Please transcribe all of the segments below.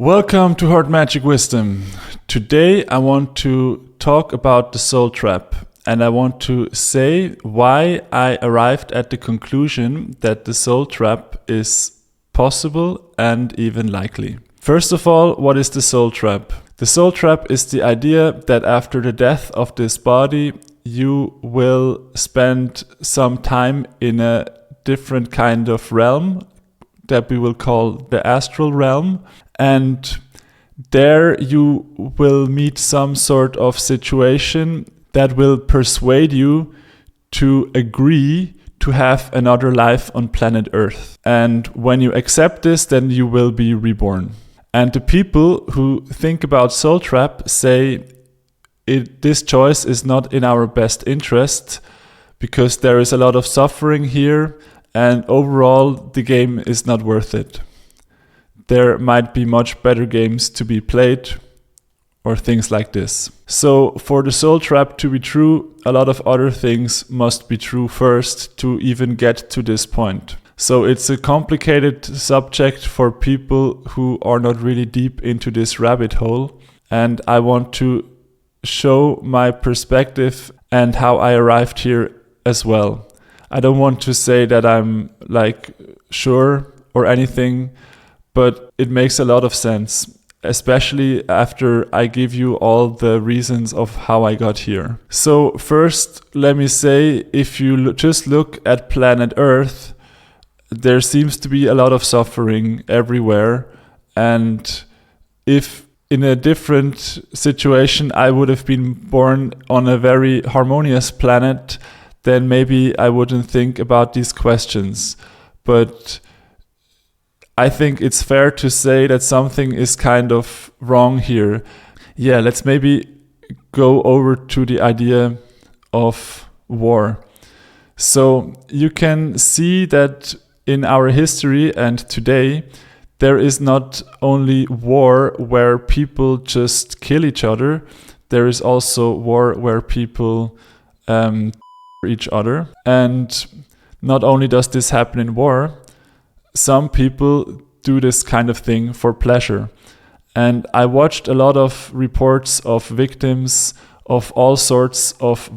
Welcome to Heart Magic Wisdom. Today I want to talk about the soul trap, and I want to say why I arrived at the conclusion that the soul trap is possible and even likely. First of all, what is the soul trap? The soul trap is the idea that after the death of this body, you will spend some time in a different kind of realm that we will call the astral realm. And there you will meet some sort of situation that will persuade you to agree to have another life on planet Earth. And when you accept this, then you will be reborn. And the people who think about soul trap say this choice is not in our best interest because there is a lot of suffering here and overall the game is not worth it. There might be much better games to be played or things like this. So for the soul trap to be true, a lot of other things must be true first to even get to this point. So it's a complicated subject for people who are not really deep into this rabbit hole. And I want to show my perspective and how I arrived here as well. I don't want to say that I'm sure or anything, but it makes a lot of sense, especially after I give you all the reasons of how I got here. So first, let me say, if you just look at planet Earth, there seems to be a lot of suffering everywhere. And if in a different situation I would have been born on a very harmonious planet, then maybe I wouldn't think about these questions. But I think it's fair to say that something is kind of wrong here. Yeah, let's maybe go over to the idea of war. So you can see that in our history and today, there is not only war where people just kill each other, there is also war where people each other. And not only does this happen in war, some people do this kind of thing for pleasure. And I watched a lot of reports of victims of all sorts of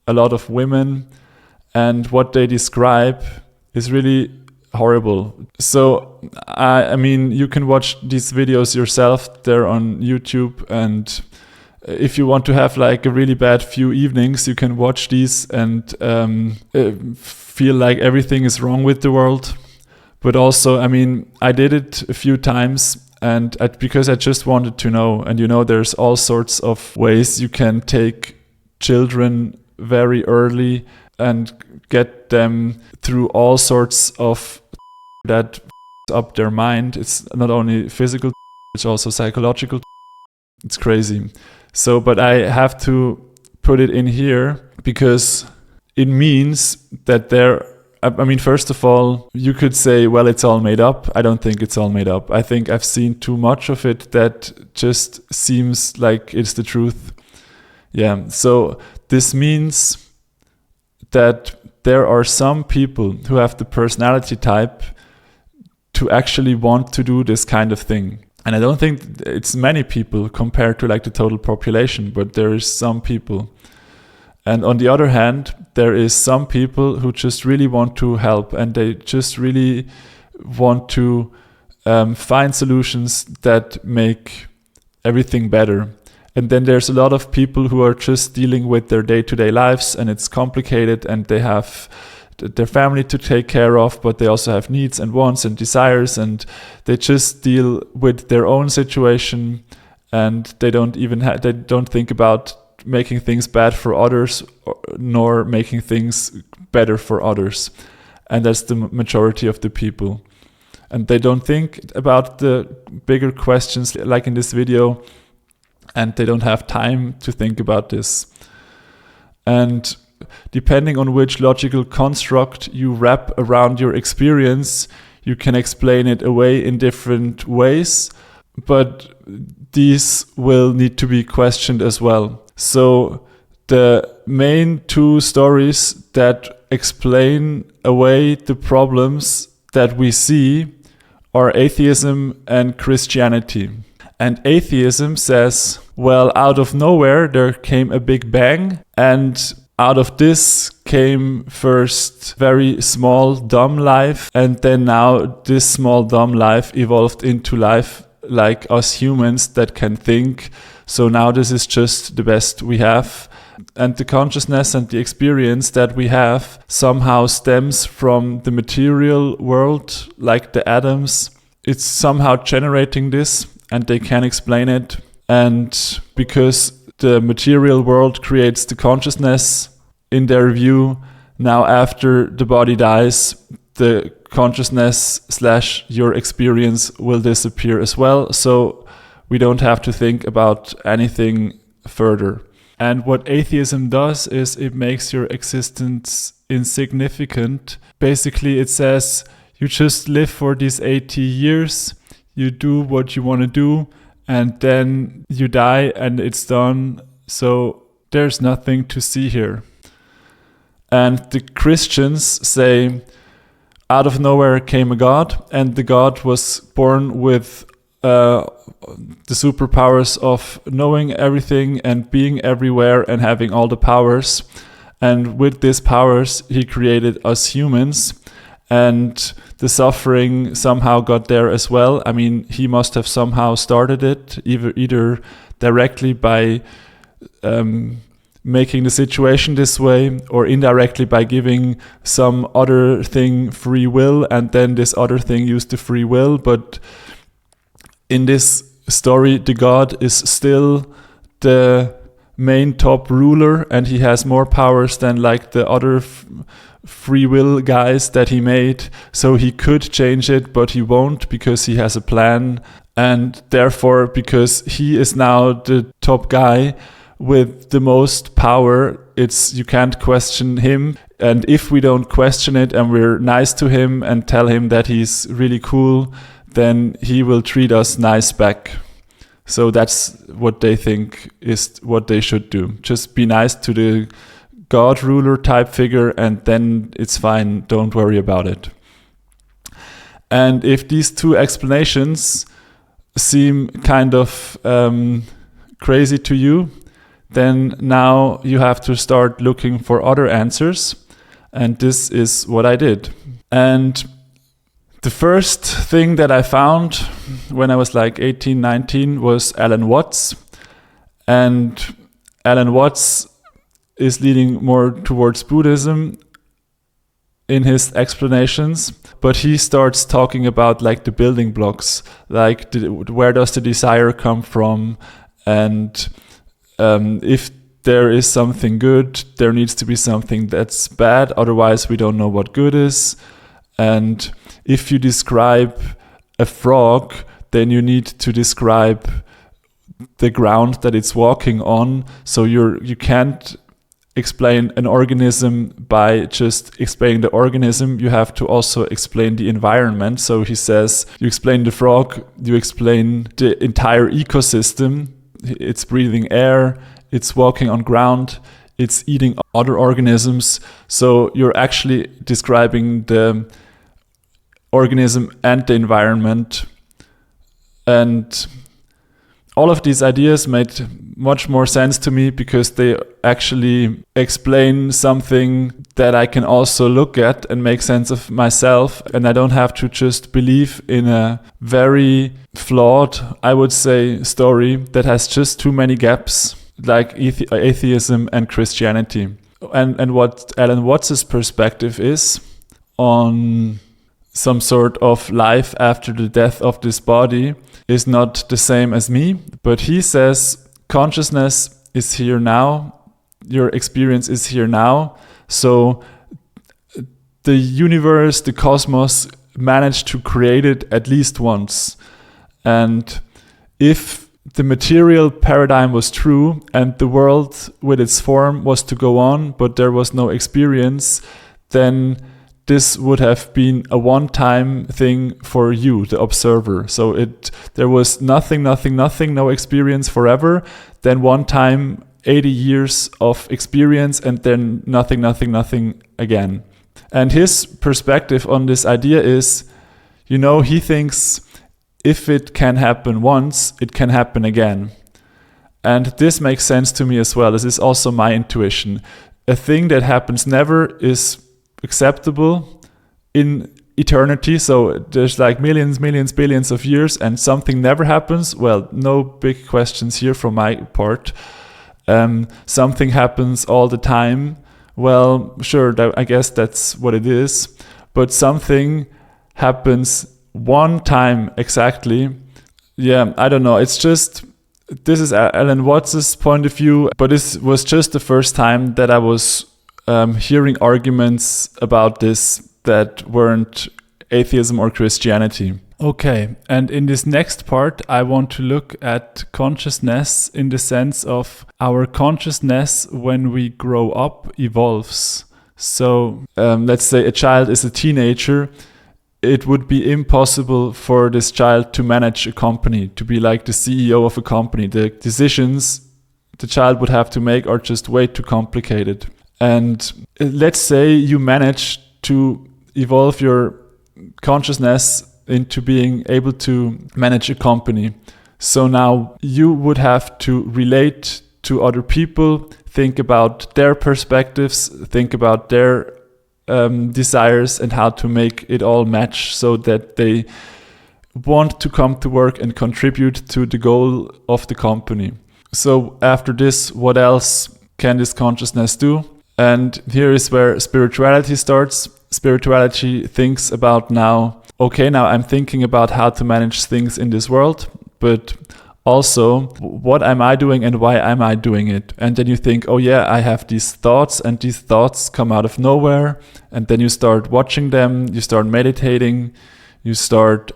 a lot of women, and what they describe is really horrible. So I mean, you can watch these videos yourself. They're on YouTube, and if you want to have a really bad few evenings, you can watch these and feel like everything is wrong with the world. But also, I mean, I did it a few times and because I just wanted to know. And there's all sorts of ways you can take children very early and get them through all sorts of that up their mind. It's not only physical, it's also psychological. It's crazy. So, but I have to put it in here because it means that first of all, you could say, well, it's all made up. I don't think it's all made up. I think I've seen too much of it that just seems like it's the truth. Yeah, so this means that there are some people who have the personality type to actually want to do this kind of thing. And I don't think it's many people compared to the total population, but there is some people. And on the other hand, there is some people who just really want to help and they just really want to find solutions that make everything better. And then there's a lot of people who are just dealing with their day-to-day lives and it's complicated and they have their family to take care of, but they also have needs and wants and desires, and they just deal with their own situation and they don't think about making things bad for others nor making things better for others. And that's the majority of the people. And they don't think about the bigger questions like in this video, and they don't have time to think about this. And depending on which logical construct you wrap around your experience, you can explain it away in different ways, but these will need to be questioned as well. So the main two stories that explain away the problems that we see or atheism and Christianity. And atheism says, well, out of nowhere there came a big bang, and out of this came first very small dumb life, and then now this small dumb life evolved into life like us humans that can think. So now this is just the best we have. And the consciousness and the experience that we have somehow stems from the material world, like the atoms. It's somehow generating this, and they can explain it. And because the material world creates the consciousness, in their view, now after the body dies, the consciousness / your experience will disappear as well. So we don't have to think about anything further. And what atheism does is it makes your existence insignificant. Basically, it says you just live for these 80 years, you do what you want to do, and then you die and it's done. So there's nothing to see here. And the Christians say, out of nowhere came a God, and the God was born with the superpowers of knowing everything and being everywhere and having all the powers. And with these powers, he created us humans, and the suffering somehow got there as well. I mean, he must have somehow started it, either directly by making the situation this way, or indirectly by giving some other thing free will, and then this other thing used the free will. But in this story, the God is still the main top ruler, and he has more powers than like the other free will guys that he made. So he could change it, but he won't, because he has a plan. And therefore, because he is now the top guy with the most power, you can't question him. And if we don't question it and we're nice to him and tell him that he's really cool, then he will treat us nice back. So that's what they think is what they should do. Just be nice to the God ruler type figure, and then it's fine. Don't worry about it. And if these two explanations seem kind of crazy to you, then now you have to start looking for other answers. And this is what I did. And the first thing that I found when I was like 18, 19 was Alan Watts. And Alan Watts is leaning more towards Buddhism in his explanations, but he starts talking about like the building blocks, like where does the desire come from, and if there is something good, there needs to be something that's bad, otherwise we don't know what good is. And if you describe a frog, then you need to describe the ground that it's walking on. So you can't explain an organism by just explaining the organism. You have to also explain the environment. So he says, you explain the frog, you explain the entire ecosystem. It's breathing air, it's walking on ground, it's eating other organisms. So you're actually describing the organism and the environment. And all of these ideas made much more sense to me because they actually explain something that I can also look at and make sense of myself. And I don't have to just believe in a very flawed, I would say, story that has just too many gaps, like atheism and Christianity. And what Alan Watts' perspective is on some sort of life after the death of this body is not the same as me, but he says consciousness is here now, your experience is here now. So the universe, the cosmos, managed to create it at least once. And if the material paradigm was true and the world with its form was to go on, but there was no experience, then this would have been a one-time thing for you, the observer. So there was nothing, no experience forever. Then one time, 80 years of experience, and then nothing again. And his perspective on this idea is, he thinks if it can happen once, it can happen again. And this makes sense to me as well. This is also my intuition. A thing that happens never is acceptable in eternity. So there's like millions, billions of years, and something never happens. Well, no big questions here from my part. Something happens all the time. Well, sure, I guess that's what it is. But something happens one time exactly. Yeah, I don't know. It's just, this is Alan Watts' point of view, but this was just the first time that I was hearing arguments about this that weren't atheism or Christianity. Okay, and in this next part, I want to look at consciousness in the sense of our consciousness when we grow up evolves. So let's say a child is a teenager. It would be impossible for this child to manage a company, to be like the CEO of a company. The decisions the child would have to make are just way too complicated. And let's say you manage to evolve your consciousness into being able to manage a company. So now you would have to relate to other people, think about their perspectives, think about their desires and how to make it all match so that they want to come to work and contribute to the goal of the company. So after this, what else can this consciousness do? And here is where spirituality starts. Spirituality thinks about now I'm thinking about how to manage things in this world, but also what am I doing and why am I doing it? And then you think, I have these thoughts, and these thoughts come out of nowhere. And then you start watching them, you start meditating, you start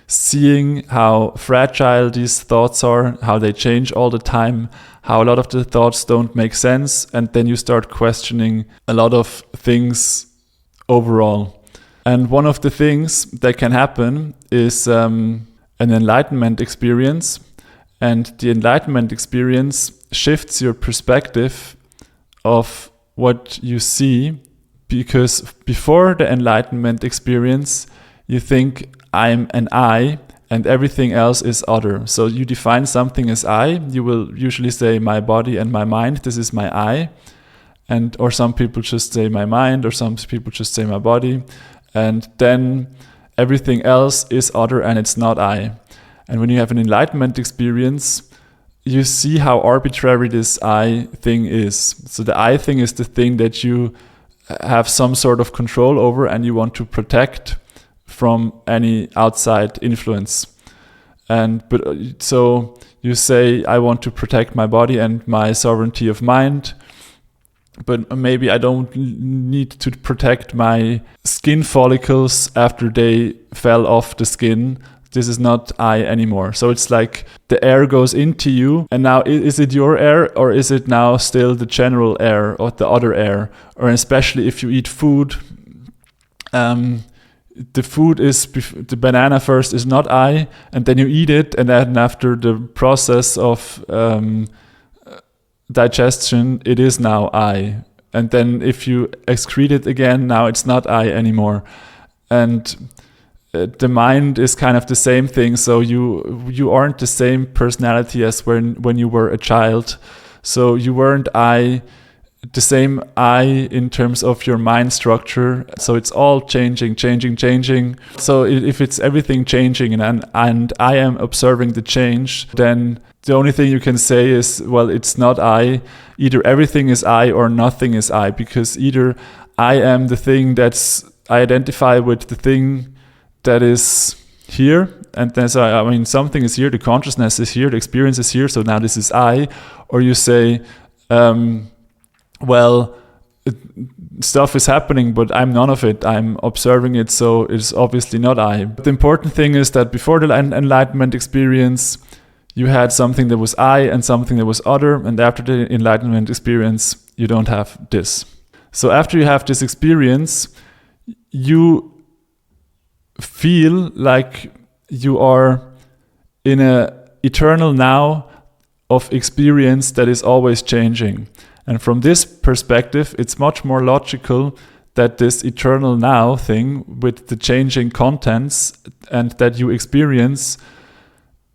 seeing how fragile these thoughts are, how they change all the time, how a lot of the thoughts don't make sense. And then you start questioning a lot of things overall. And one of the things that can happen is an enlightenment experience. And the enlightenment experience shifts your perspective of what you see, because before the enlightenment experience, you think I'm an I and everything else is other. So you define something as I. You will usually say my body and my mind. This is my I. Or some people just say my mind, or some people just say my body. And then everything else is other and it's not I. And when you have an enlightenment experience, you see how arbitrary this I thing is. So the I thing is the thing that you have some sort of control over and you want to protect from any outside influence. So you say, I want to protect my body and my sovereignty of mind, but maybe I don't need to protect my skin follicles after they fell off the skin. This is not I anymore. So it's like the air goes into you, and now is it your air, or is it now still the general air or the other air? Or especially if you eat food, the food is, the banana first is not I, and then you eat it, and then after the process of digestion, it is now I. And then if you excrete it again, now it's not I anymore. And the mind is kind of the same thing. So you aren't the same personality as when you were a child. So you weren't the same I in terms of your mind structure. So it's all changing. So if it's everything changing and I am observing the change, then the only thing you can say is, well, it's not I. Either everything is I or nothing is I, because either I am the thing I identify with the thing that is here, and then so something is here, the consciousness is here, the experience is here, so now this is I. Or you say, stuff is happening, but I'm none of it. I'm observing it, so it's obviously not I. But the important thing is that before the enlightenment experience, you had something that was I and something that was other, and after the enlightenment experience, you don't have this. So after you have this experience, you feel like you are in an eternal now of experience that is always changing. And from this perspective, it's much more logical that this eternal now thing with the changing contents and that you experience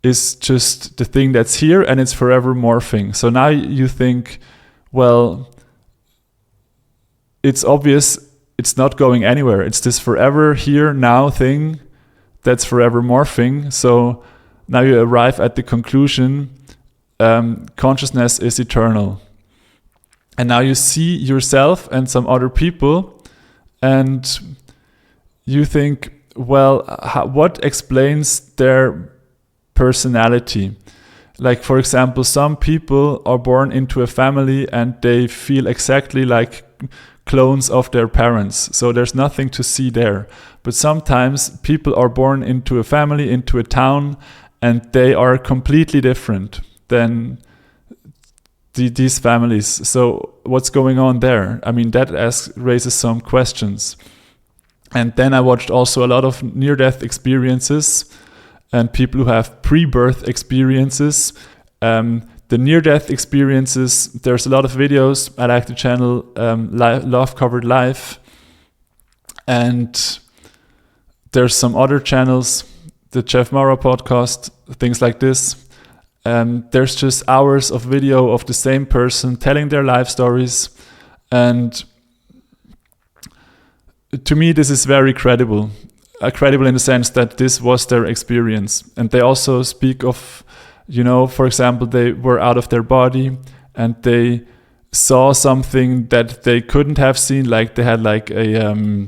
is just the thing that's here and it's forever morphing. So now you think, well, it's obvious it's not going anywhere. It's this forever here now thing that's forever morphing. So now you arrive at the conclusion, consciousness is eternal. And now you see yourself and some other people and you think, well, what explains their personality? Like, for example, some people are born into a family and they feel exactly like clones of their parents. So there's nothing to see there. But sometimes people are born into a family, into a town, and they are completely different than these families. So what's going on there? I mean, that raises some questions. And then I watched also a lot of near-death experiences and people who have pre-birth experiences. The near-death experiences, there's a lot of videos. I like the channel Love Covered Life. And there's some other channels, the Jeff Mara podcast, things like this. There's just hours of video of the same person telling their life stories. And to me, this is very credible. Credible in the sense that this was their experience. And they also speak of, for example, they were out of their body and they saw something that they couldn't have seen. Like they had like a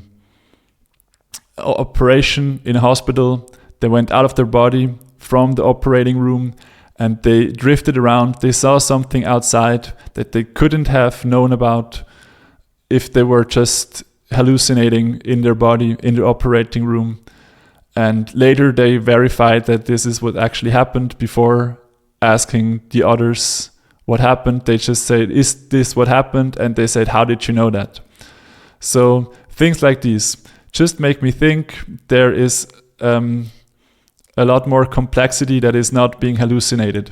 operation in a hospital. They went out of their body from the operating room and they drifted around. They saw something outside that they couldn't have known about if they were just hallucinating in their body, in the operating room. And later they verified that this is what actually happened. Before asking the others what happened, they just said, is this what happened? And they said, how did you know that? So things like these just make me think there is a lot more complexity that is not being hallucinated.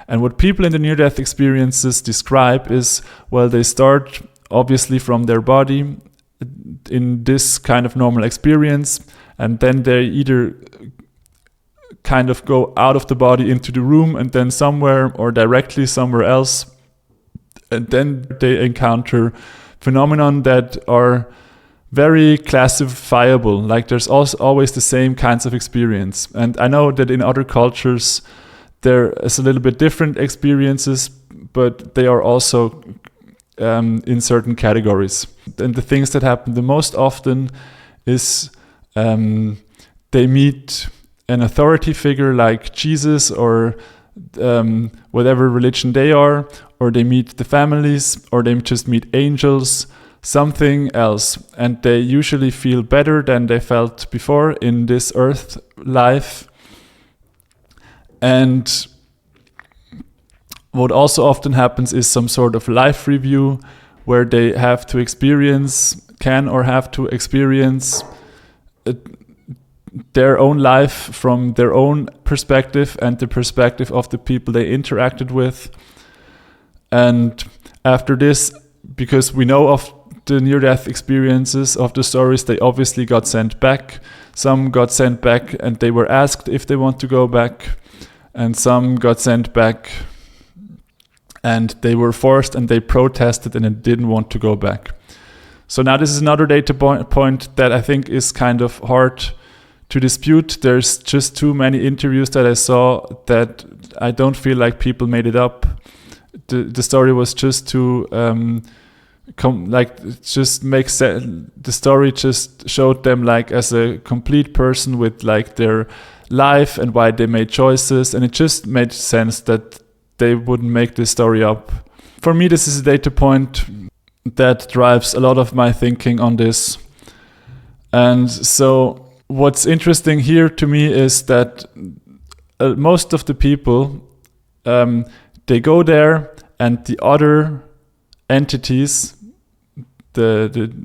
And what people in the near-death experiences describe is, well, they start obviously from their body in this kind of normal experience, and then they either kind of go out of the body into the room and then somewhere or directly somewhere else, and then they encounter phenomenon that are very classifiable. Like there's also always the same kinds of experience. And I know that in other cultures there is a little bit different experiences, but they are also in certain categories. And the things that happen the most often is they meet an authority figure like Jesus or whatever religion they are, or they meet the families, or they just meet angels, something else. And they usually feel better than they felt before in this earth life. And what also often happens is some sort of life review where they have to experience, can or have to experience their own life from their own perspective and the perspective of the people they interacted with. And after this, because we know of the near-death experiences of the stories, they obviously got sent back. Some got sent back and they were asked if they want to go back. And some got sent back and they were forced and they protested and they didn't want to go back. So now this is another data point that I think is kind of hard to dispute. There's just too many interviews that I saw that I don't feel like people made it up. The story was just too just makes sense. The story just showed them like as a complete person with like their life and why they made choices, and it just made sense that they wouldn't make this story up. For me, this is a data point that drives a lot of my thinking on this. And so what's interesting here to me is that most of the people, they go there and the other entities, the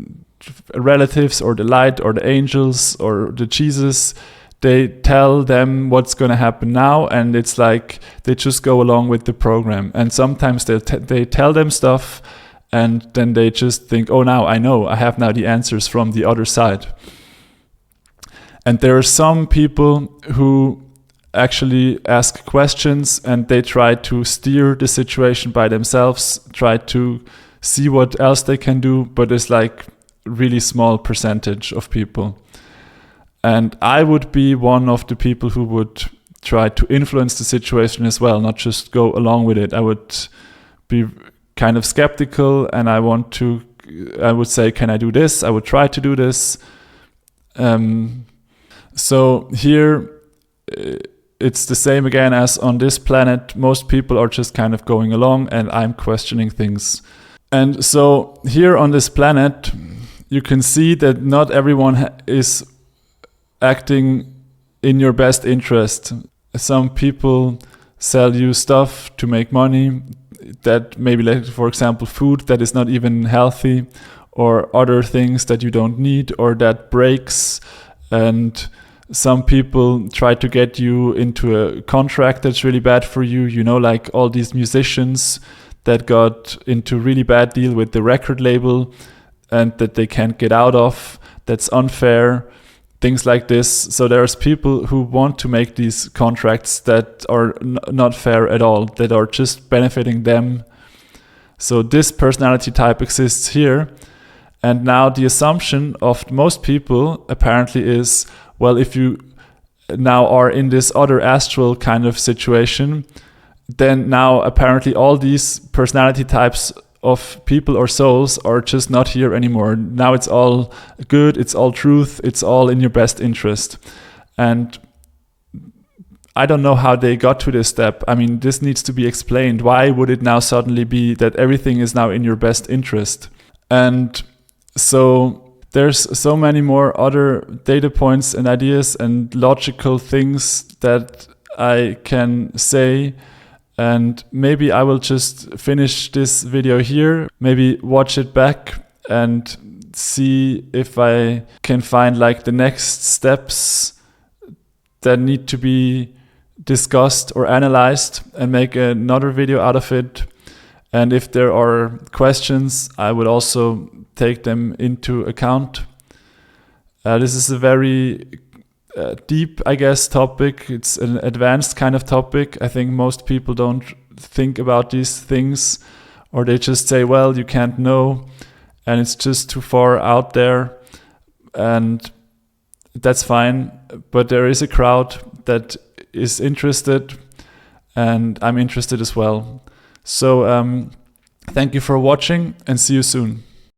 relatives or the light or the angels or the Jesus, they tell them what's going to happen now, and it's like they just go along with the program. And sometimes they tell them stuff and then they just think, oh, now I know, I have now the answers from the other side. And there are some people who actually ask questions and they try to steer the situation by themselves, try to see what else they can do, but it's like really small percentage of people. And I would be one of the people who would try to influence the situation as well, not just go along with it. I would be kind of skeptical, and I would say, can I do this? I would try to do this. So here it's the same again as on this planet. Most people are just kind of going along, and I'm questioning things. And so here on this planet, you can see that not everyone is acting in your best interest. Some people sell you stuff to make money that maybe, like, for example, food that is not even healthy, or other things that you don't need or that breaks. And some people try to get you into a contract that's really bad for you, like all these musicians that got into really bad deal with the record label and that they can't get out of. That's unfair. Things like this. So there's people who want to make these contracts that are not fair at all, that are just benefiting them. So this personality type exists here. And now the assumption of most people apparently is, well, if you now are in this other astral kind of situation, then now apparently all these personality types of people or souls are just not here anymore. Now it's all good, it's all truth, it's all in your best interest. And I don't know how they got to this step. I mean, this needs to be explained. Why would it now suddenly be that everything is now in your best interest? And so there's so many more other data points and ideas and logical things that I can say. And maybe I will just finish this video here, maybe watch it back and see if I can find like the next steps that need to be discussed or analyzed, and make another video out of it. And if there are questions, I would also take them into account. This is a very deep, I guess, topic. It's an advanced kind of topic. I think most people don't think about these things, or they just say, well, you can't know, and it's just too far out there, and that's fine. But there is a crowd that is interested, and I'm interested as well. So thank you for watching, and see you soon.